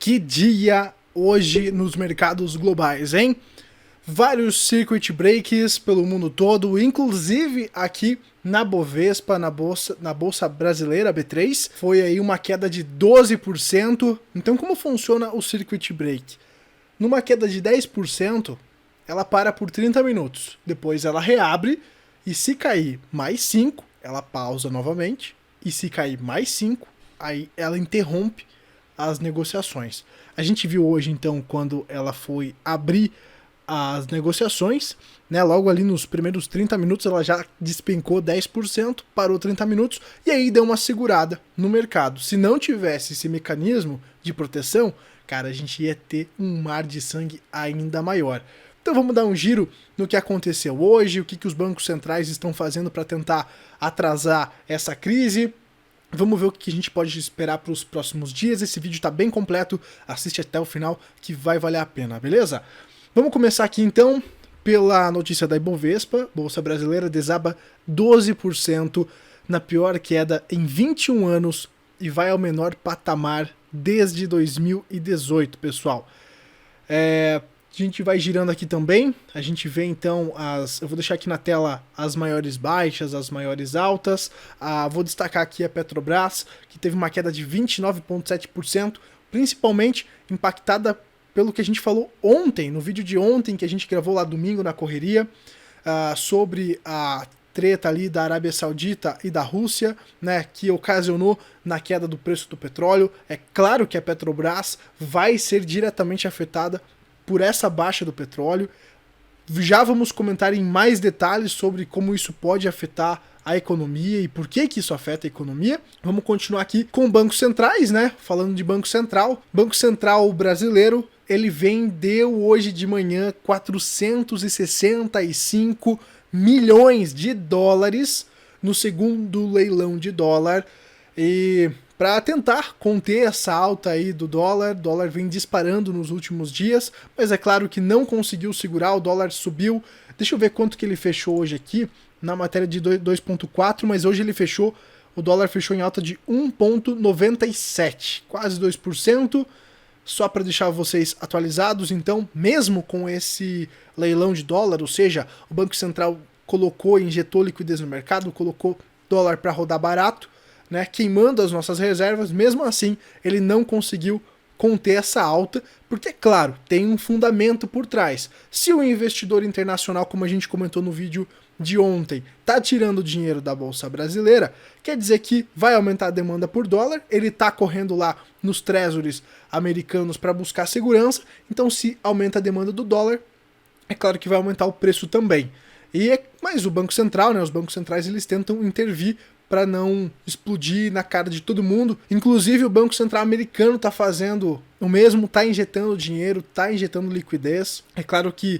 Que dia hoje nos mercados globais, hein? Vários circuit breaks pelo mundo todo, inclusive aqui na Bovespa, na bolsa brasileira B3, foi aí uma queda de 12%. Então como funciona o circuit break? Numa queda de 10%, ela para por 30 minutos, depois ela reabre e se cair mais 5, ela pausa novamente, e se cair mais 5, aí ela interrompe as negociações. A gente viu hoje então quando ela foi abrir as negociações, né, logo ali nos primeiros 30 minutos ela já despencou 10%, parou 30 minutos e aí deu uma segurada no mercado. Se não tivesse esse mecanismo de proteção, cara, a gente ia ter um mar de sangue ainda maior. Então vamos dar um giro no que aconteceu hoje, o que os bancos centrais estão fazendo para tentar atrasar essa crise. Vamos ver o que a gente pode esperar para os próximos dias. Esse vídeo está bem completo, assiste até o final que vai valer a pena, beleza? Vamos começar aqui então pela notícia da Ibovespa. Bolsa brasileira desaba 12% na pior queda em 21 anos e vai ao menor patamar desde 2018, pessoal. A gente vai girando aqui também, a gente vê então eu vou deixar aqui na tela as maiores baixas, as maiores altas. Vou destacar aqui a Petrobras, que teve uma queda de 29,7%, principalmente impactada pelo que a gente falou ontem, no vídeo de ontem que a gente gravou lá domingo na correria, sobre a treta ali da Arábia Saudita e da Rússia, né, que ocasionou na queda do preço do petróleo. É claro que a Petrobras vai ser diretamente afetada por essa baixa do petróleo. Já vamos comentar em mais detalhes sobre como isso pode afetar a economia e por que isso afeta a economia. Vamos continuar aqui com bancos centrais, né? Falando de Banco Central. Banco Central brasileiro, ele vendeu hoje de manhã 465 milhões de dólares no segundo leilão de dólar, e para tentar conter essa alta aí do dólar. O dólar vem disparando nos últimos dias, mas é claro que não conseguiu segurar, o dólar subiu. Deixa eu ver quanto que ele fechou hoje aqui, na matéria de 2,4, mas hoje o dólar fechou em alta de 1,97, quase 2%. Só para deixar vocês atualizados, então, mesmo com esse leilão de dólar, ou seja, o Banco Central injetou liquidez no mercado, colocou dólar para rodar barato, né, queimando as nossas reservas, mesmo assim ele não conseguiu conter essa alta, porque, claro, tem um fundamento por trás. Se o investidor internacional, como a gente comentou no vídeo de ontem, tá tirando dinheiro da Bolsa Brasileira, quer dizer que vai aumentar a demanda por dólar, ele tá correndo lá nos treasuries americanos para buscar segurança, então se aumenta a demanda do dólar, é claro que vai aumentar o preço também. Mas o Banco Central, né, os bancos centrais, eles tentam intervir para não explodir na cara de todo mundo. Inclusive o Banco Central americano está fazendo o mesmo, está injetando dinheiro, está injetando liquidez. É claro que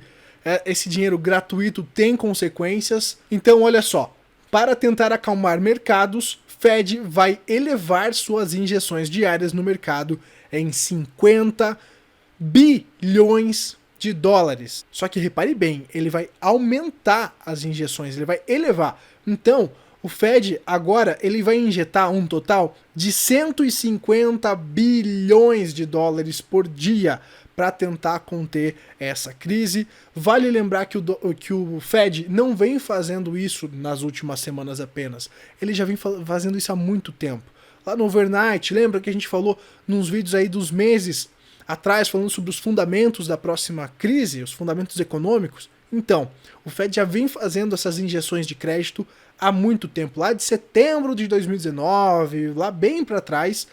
esse dinheiro gratuito tem consequências. Então olha só, para tentar acalmar mercados, Fed vai elevar suas injeções diárias no mercado em 50 bilhões de dólares. Só que repare bem, ele vai aumentar as injeções, ele vai elevar. Então o Fed agora ele vai injetar um total de 150 bilhões de dólares por dia para tentar conter essa crise. Vale lembrar que o Fed não vem fazendo isso nas últimas semanas apenas. Ele já vem fazendo isso há muito tempo. Lá no Overnight, lembra que a gente falou nos vídeos aí dos meses atrás, falando sobre os fundamentos da próxima crise, os fundamentos econômicos? Então, o Fed já vem fazendo essas injeções de crédito há muito tempo, lá de setembro de 2019, lá bem para trás.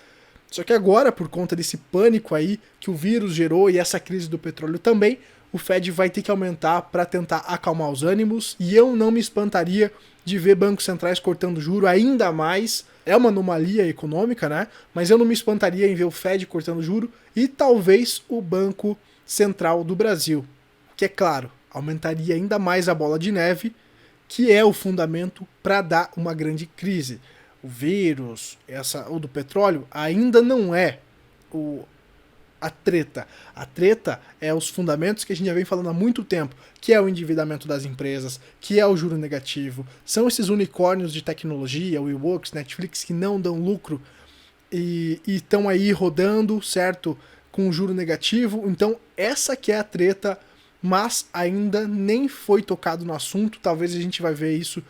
Só que agora, por conta desse pânico aí que o vírus gerou e essa crise do petróleo também, o Fed vai ter que aumentar para tentar acalmar os ânimos, e eu não me espantaria de ver bancos centrais cortando juro ainda mais. É uma anomalia econômica, né? Mas eu não me espantaria em ver o Fed cortando juro e talvez o Banco Central do Brasil, que é claro, aumentaria ainda mais a bola de neve, que é o fundamento para dar uma grande crise. O vírus, o do petróleo, ainda não é a treta. A treta é os fundamentos que a gente já vem falando há muito tempo, que é o endividamento das empresas, que é o juro negativo. São esses unicórnios de tecnologia, o WeWorks, Netflix, que não dão lucro e estão aí rodando, certo? com o juro negativo. Então essa que é a treta, mas ainda nem foi tocado no assunto. Talvez a gente vai ver isso,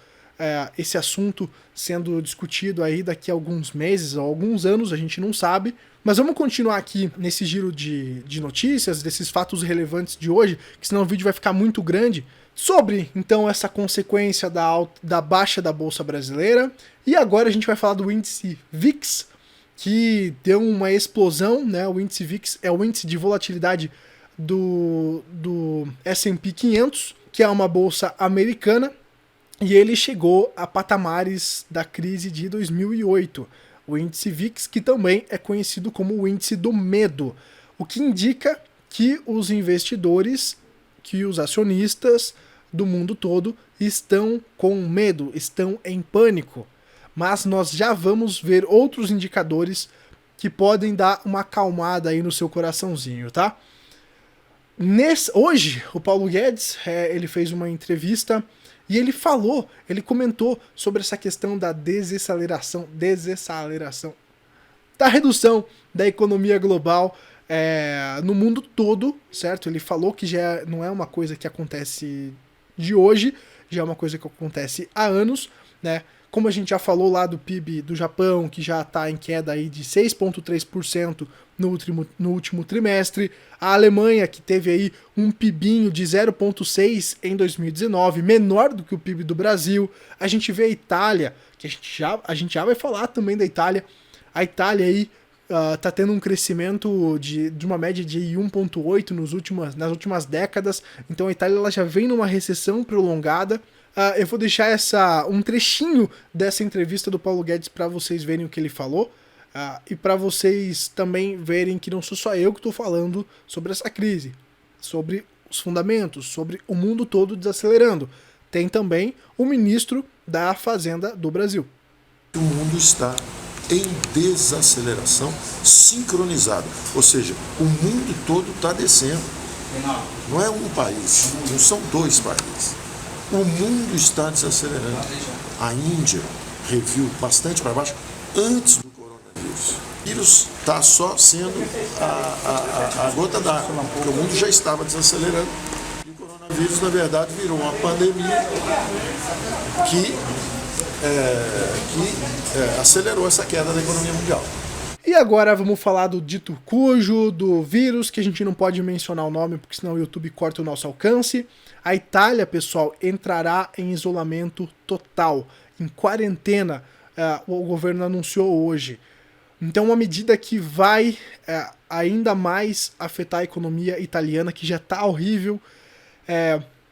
esse assunto sendo discutido aí daqui a alguns meses ou alguns anos, a gente não sabe. Mas vamos continuar aqui nesse giro de notícias, desses fatos relevantes de hoje, que senão o vídeo vai ficar muito grande, sobre então essa consequência da baixa da Bolsa Brasileira. E agora a gente vai falar do índice VIX, que deu uma explosão, né? O índice VIX é o índice de volatilidade do S&P 500, que é uma bolsa americana, e ele chegou a patamares da crise de 2008. O índice VIX, que também é conhecido como o índice do medo, o que indica que os investidores, que os acionistas do mundo todo estão com medo, estão em pânico. Mas nós já vamos ver outros indicadores que podem dar uma acalmada aí no seu coraçãozinho, tá? Hoje, o Paulo Guedes, ele fez uma entrevista e ele comentou sobre essa questão da desaceleração, da redução da economia global no mundo todo, certo? Ele falou que já não é uma coisa que acontece de hoje, já é uma coisa que acontece há anos, né? Como a gente já falou lá do PIB do Japão, que já está em queda aí de 6,3% no último trimestre. A Alemanha, que teve aí um PIBinho de 0,6% em 2019, menor do que o PIB do Brasil. A gente vê a Itália, que a gente já vai falar também da Itália. A Itália aí tá tendo um crescimento de uma média de 1,8% nas últimas décadas. Então a Itália ela já vem numa recessão prolongada. Eu vou deixar um trechinho dessa entrevista do Paulo Guedes para vocês verem o que ele falou e para vocês também verem que não sou só eu que estou falando sobre essa crise, sobre os fundamentos, sobre o mundo todo desacelerando. Tem também o ministro da Fazenda do Brasil. O mundo está em desaceleração sincronizada, ou seja, o mundo todo está descendo. Não é um país, não são dois países. O mundo está desacelerando. A Índia reviu bastante para baixo antes do coronavírus. O vírus está só sendo a gota d'água, porque o mundo já estava desacelerando. E o coronavírus, na verdade, virou uma pandemia que acelerou essa queda da economia mundial. E agora vamos falar do dito cujo, do vírus, que a gente não pode mencionar o nome, porque senão o YouTube corta o nosso alcance. A Itália, pessoal, entrará em isolamento total, em quarentena, o governo anunciou hoje. Então uma medida que vai ainda mais afetar a economia italiana, que já está horrível,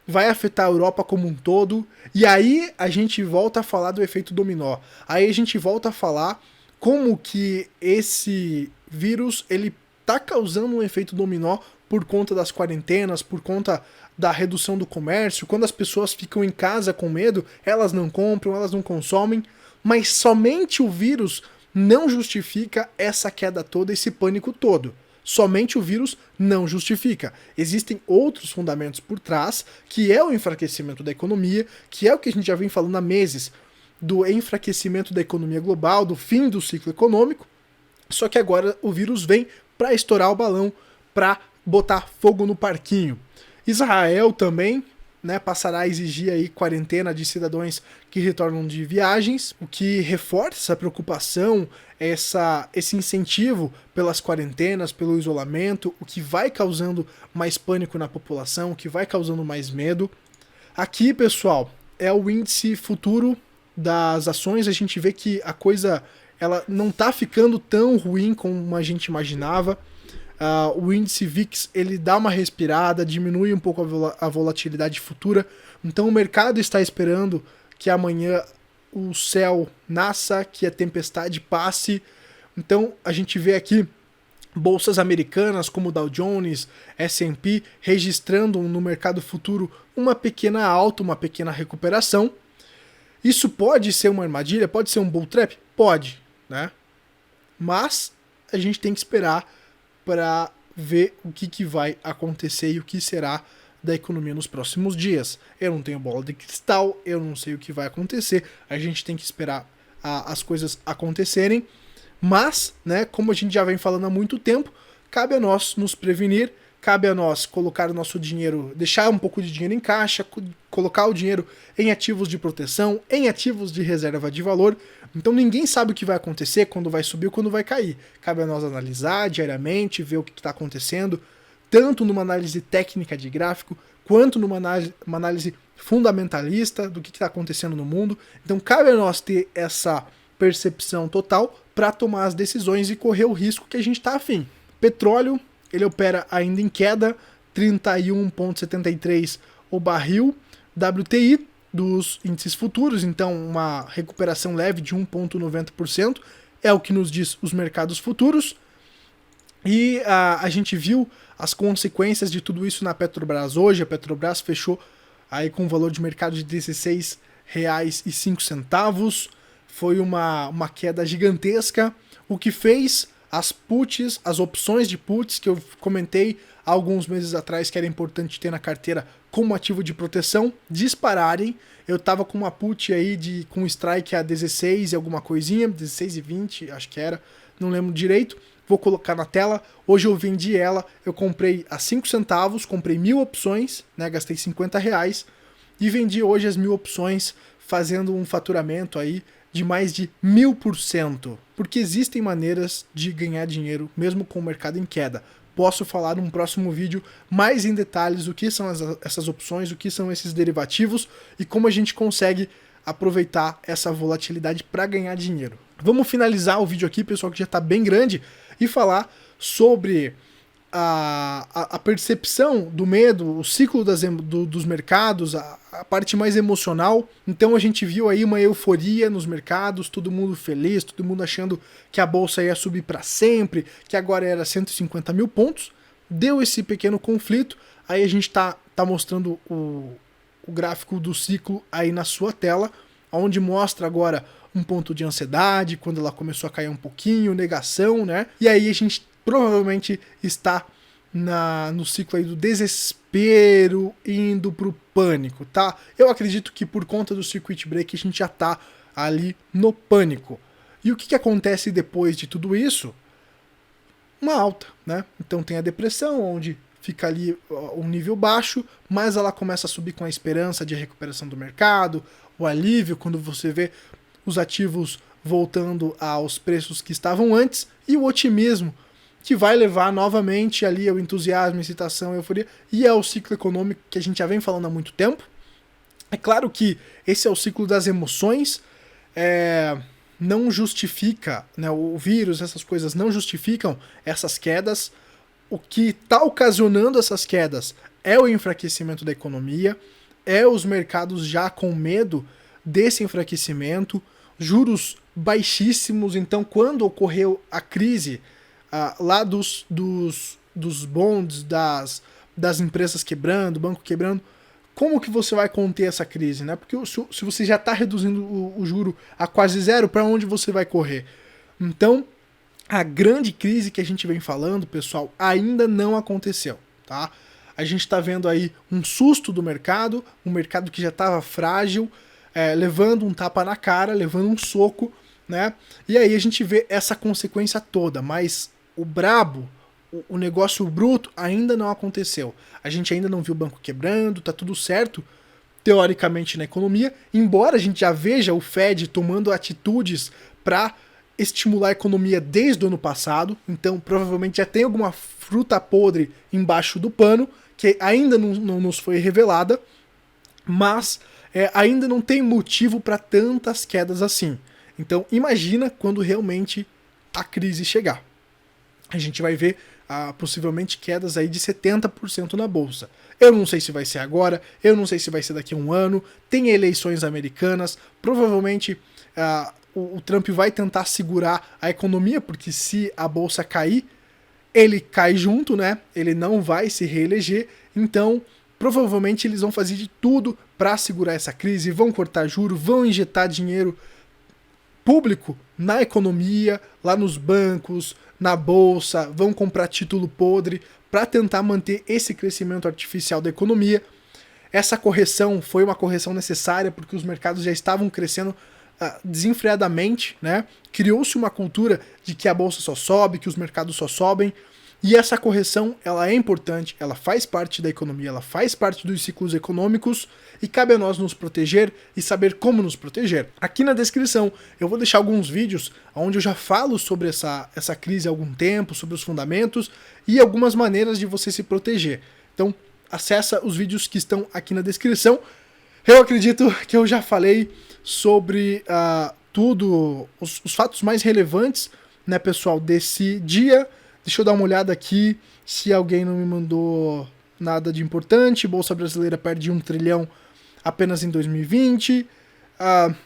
vai afetar a Europa como um todo, e aí a gente volta a falar do efeito dominó. Aí a gente volta a falar como que esse vírus ele tá causando um efeito dominó por conta das quarentenas, por conta da redução do comércio. Quando as pessoas ficam em casa com medo, elas não compram, elas não consomem, mas somente o vírus não justifica essa queda toda, esse pânico todo. Somente o vírus não justifica. Existem outros fundamentos por trás, que é o enfraquecimento da economia, que é o que a gente já vem falando há meses, do enfraquecimento da economia global, do fim do ciclo econômico, só que agora o vírus vem para estourar o balão, para botar fogo no parquinho. Israel também, né, passará a exigir aí quarentena de cidadãos que retornam de viagens, o que reforça a preocupação, esse incentivo pelas quarentenas, pelo isolamento, o que vai causando mais pânico na população, o que vai causando mais medo. Aqui, pessoal, é o índice futuro das ações. A gente vê que a coisa ela não está ficando tão ruim como a gente imaginava. O índice VIX ele dá uma respirada, diminui um pouco a volatilidade futura. Então o mercado está esperando que amanhã o céu nasça, que a tempestade passe. Então a gente vê aqui bolsas americanas como Dow Jones, S&P registrando no mercado futuro uma pequena alta, uma pequena recuperação. Isso pode ser uma armadilha? Pode ser um bull trap? Pode, né? Mas a gente tem que esperar para ver o que vai acontecer e o que será da economia nos próximos dias. Eu não tenho bola de cristal, eu não sei o que vai acontecer, a gente tem que esperar as coisas acontecerem, mas, né, como a gente já vem falando há muito tempo, cabe a nós nos prevenir, cabe a nós colocar o nosso dinheiro, deixar um pouco de dinheiro em caixa, colocar o dinheiro em ativos de proteção, em ativos de reserva de valor. Então ninguém sabe o que vai acontecer, quando vai subir ou quando vai cair. Cabe a nós analisar diariamente, ver o que está acontecendo, tanto numa análise técnica de gráfico, quanto numa análise fundamentalista do que está acontecendo no mundo. Então cabe a nós ter essa percepção total para tomar as decisões e correr o risco que a gente está afim. Petróleo, ele opera ainda em queda, 31,73 o barril. WTI dos índices futuros, então uma recuperação leve de 1,90%, é o que nos diz os mercados futuros. E a gente viu as consequências de tudo isso na Petrobras hoje. A Petrobras fechou aí com um valor de mercado de R$ 16,05. Foi uma queda gigantesca, o que fez as puts, as opções de puts que eu comentei há alguns meses atrás que era importante ter na carteira como ativo de proteção, dispararem. Eu tava com uma put aí com strike a 16 e alguma coisinha, 16,20 acho que era, não lembro direito. Vou colocar na tela. Hoje eu vendi ela, eu comprei a 5 centavos, comprei 1.000 opções, né, gastei R$50 e vendi hoje as 1.000 opções, fazendo um faturamento aí de mais de 1000%, porque existem maneiras de ganhar dinheiro mesmo com o mercado em queda. Posso falar num próximo vídeo mais em detalhes o que são essas opções, o que são esses derivativos e como a gente consegue aproveitar essa volatilidade para ganhar dinheiro. Vamos finalizar o vídeo aqui, pessoal, que já está bem grande, e falar sobre a percepção do medo, o ciclo dos mercados, a parte mais emocional. Então a gente viu aí uma euforia nos mercados, todo mundo feliz, todo mundo achando que a bolsa ia subir para sempre, que agora era 150 mil pontos. Deu esse pequeno conflito, aí a gente tá mostrando o gráfico do ciclo aí na sua tela, onde mostra agora um ponto de ansiedade, quando ela começou a cair um pouquinho, negação, né? E aí a gente provavelmente está no ciclo aí do desespero indo pro pânico, tá? Eu acredito que por conta do circuit break a gente já tá ali no pânico. E o que acontece depois de tudo isso? Uma alta, né? Então tem a depressão, onde fica ali um nível baixo, mas ela começa a subir com a esperança de recuperação do mercado, o alívio quando você vê os ativos voltando aos preços que estavam antes, e o otimismo que vai levar novamente ali ao entusiasmo, excitação, euforia, e é o ciclo econômico que a gente já vem falando há muito tempo. É claro que esse é o ciclo das emoções, não justifica, né, o vírus, essas coisas não justificam essas quedas. O que está ocasionando essas quedas é o enfraquecimento da economia, é os mercados já com medo desse enfraquecimento, juros baixíssimos. Então quando ocorreu a crise lá dos bonds, das empresas quebrando, banco quebrando, como que você vai conter essa crise, né? Porque se você já está reduzindo o juro a quase zero, para onde você vai correr? Então, a grande crise que a gente vem falando, pessoal, ainda não aconteceu, tá? A gente está vendo aí um susto do mercado, um mercado que já estava frágil, levando um tapa na cara, levando um soco, né? E aí a gente vê essa consequência toda, mas o brabo, o negócio bruto ainda não aconteceu. A gente ainda não viu o banco quebrando, tá tudo certo, teoricamente, na economia, embora a gente já veja o Fed tomando atitudes para estimular a economia desde o ano passado. Então provavelmente já tem alguma fruta podre embaixo do pano, que ainda não nos foi revelada, mas ainda não tem motivo para tantas quedas assim. Então imagina quando realmente a crise chegar. A gente vai ver possivelmente quedas aí de 70% na bolsa. Eu não sei se vai ser agora, eu não sei se vai ser daqui a um ano, tem eleições americanas, provavelmente o Trump vai tentar segurar a economia, porque se a bolsa cair, ele cai junto, né? Ele não vai se reeleger, então provavelmente eles vão fazer de tudo para segurar essa crise, vão cortar juros, vão injetar dinheiro público na economia, lá nos bancos, na bolsa, vão comprar título podre para tentar manter esse crescimento artificial da economia. Essa correção foi uma correção necessária porque os mercados já estavam crescendo desenfreadamente, né? Criou-se uma cultura de que a bolsa só sobe, que os mercados só sobem, E essa correção, ela é importante, ela faz parte da economia, ela faz parte dos ciclos econômicos e cabe a nós nos proteger e saber como nos proteger. Aqui na descrição eu vou deixar alguns vídeos onde eu já falo sobre essa crise há algum tempo, sobre os fundamentos e algumas maneiras de você se proteger. Então, acessa os vídeos que estão aqui na descrição. Eu acredito que eu já falei sobre tudo, os fatos mais relevantes, né, pessoal, desse dia. Deixa eu dar uma olhada aqui se alguém não me mandou nada de importante. Bolsa Brasileira perde 1 trilhão apenas em 2020.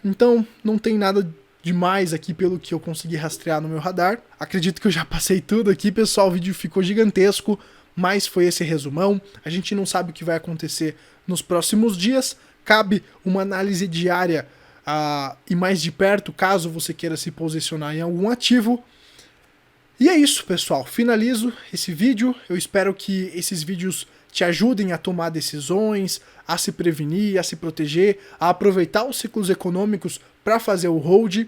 Então não tem nada demais aqui pelo que eu consegui rastrear no meu radar. Acredito que eu já passei tudo aqui, pessoal. O vídeo ficou gigantesco, mas foi esse resumão. A gente não sabe o que vai acontecer nos próximos dias. Cabe uma análise diária e mais de perto, caso você queira se posicionar em algum ativo. E é isso, pessoal. Finalizo esse vídeo. Eu espero que esses vídeos te ajudem a tomar decisões, a se prevenir, a se proteger, a aproveitar os ciclos econômicos para fazer o hold.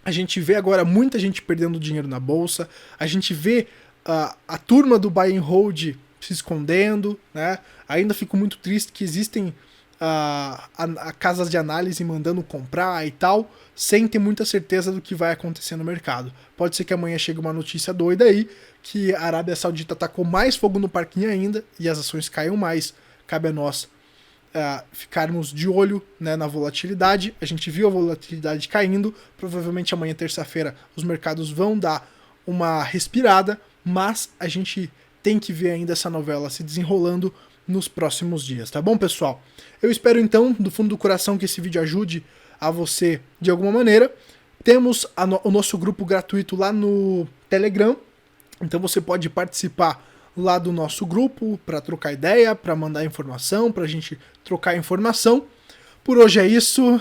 A gente vê agora muita gente perdendo dinheiro na bolsa. A gente vê a turma do buy and hold se escondendo, né? Ainda fico muito triste que existem casas de análise mandando comprar e tal, sem ter muita certeza do que vai acontecer no mercado. Pode ser que amanhã chegue uma notícia doida aí, que a Arábia Saudita tacou mais fogo no parquinho ainda e as ações caiam mais. Cabe a nós ficarmos de olho, né, na volatilidade. A gente viu a volatilidade caindo, provavelmente amanhã, terça-feira, os mercados vão dar uma respirada, mas a gente tem que ver ainda essa novela se desenrolando nos próximos dias, tá bom, pessoal? Eu espero então, do fundo do coração, que esse vídeo ajude a você de alguma maneira. Temos o nosso grupo gratuito lá no Telegram, então você pode participar lá do nosso grupo para trocar ideia, para mandar informação, para a gente trocar informação. Por hoje é isso,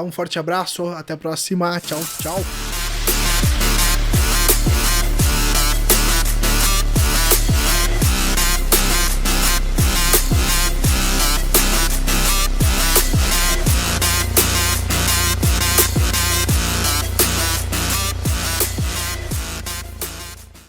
um forte abraço, até a próxima, tchau, tchau!